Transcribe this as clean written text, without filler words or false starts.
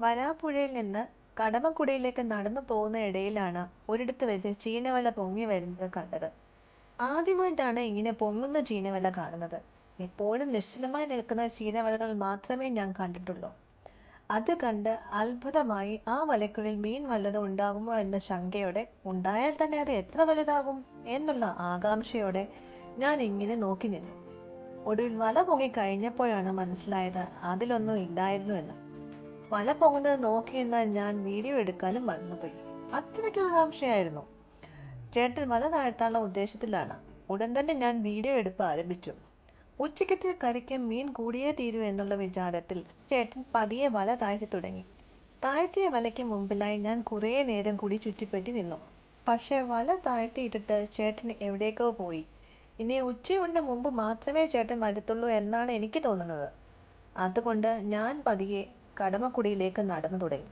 വരാപ്പുഴയിൽ നിന്ന് കടമക്കുടിയിലേക്ക് നടന്നു പോകുന്ന ഇടയിലാണ് ഒരിടത്ത് വെച്ച് ചീനവല പൊങ്ങി വരുന്നത് കണ്ടത്. ആദ്യമായിട്ടാണ് ഇങ്ങനെ പൊങ്ങുന്ന ചീനവല കാണുന്നത്. എപ്പോഴും നിശ്ചലമായി നിൽക്കുന്ന ചീനവലകൾ മാത്രമേ ഞാൻ കണ്ടിട്ടുള്ളൂ. അത് കണ്ട് അത്ഭുതമായി ആ വലയ്ക്കുള്ളിൽ മീൻ വല്ലതും ഉണ്ടാകുമോ എന്ന ശങ്കയോടെ, ഉണ്ടായാൽ തന്നെ അത് എത്ര വലുതാകും എന്നുള്ള ആകാംക്ഷയോടെ ഞാൻ ഇങ്ങനെ നോക്കി നിന്നു. ഒടുവിൽ വല പൊങ്ങി കഴിഞ്ഞപ്പോഴാണ് മനസ്സിലായത് അതിലൊന്നും ഇല്ലായിരുന്നു എന്ന്. വല പൊങ്ങുന്നത് നോക്കിയെന്ന് ഞാൻ വീഡിയോ എടുക്കാനും മറന്നുപോയി. അത്രയ്ക്ക് ആകാംക്ഷയായിരുന്നു. ചേട്ടൻ വല താഴ്ത്താനുള്ള ഉദ്ദേശത്തിലാണ്. ഉടൻ തന്നെ ഞാൻ വീഡിയോ എടുപ്പ് ആരംഭിച്ചു. ഉച്ചക്കത്തെ കറിക്ക് മീൻ കൂടിയേ തീരൂ എന്നുള്ള വിചാരത്തിൽ ചേട്ടൻ പതിയെ വല താഴ്ത്തി തുടങ്ങി. താഴ്ത്തിയ വലയ്ക്ക് മുമ്പിലായി ഞാൻ കുറേ നേരം കൂടി ചുറ്റിപ്പറ്റി നിന്നു. പക്ഷെ വല താഴ്ത്തിയിട്ടിട്ട് ചേട്ടൻ എവിടേക്കോ പോയി. ഇനി ഉച്ചയൂണിന് മുമ്പ് മാത്രമേ ചേട്ടൻ വരത്തുള്ളൂ എന്നാണ് എനിക്ക് തോന്നുന്നത്. അതുകൊണ്ട് ഞാൻ പതിയെ കടമക്കുടിയിലേക്ക് നടന്നു തുടങ്ങി.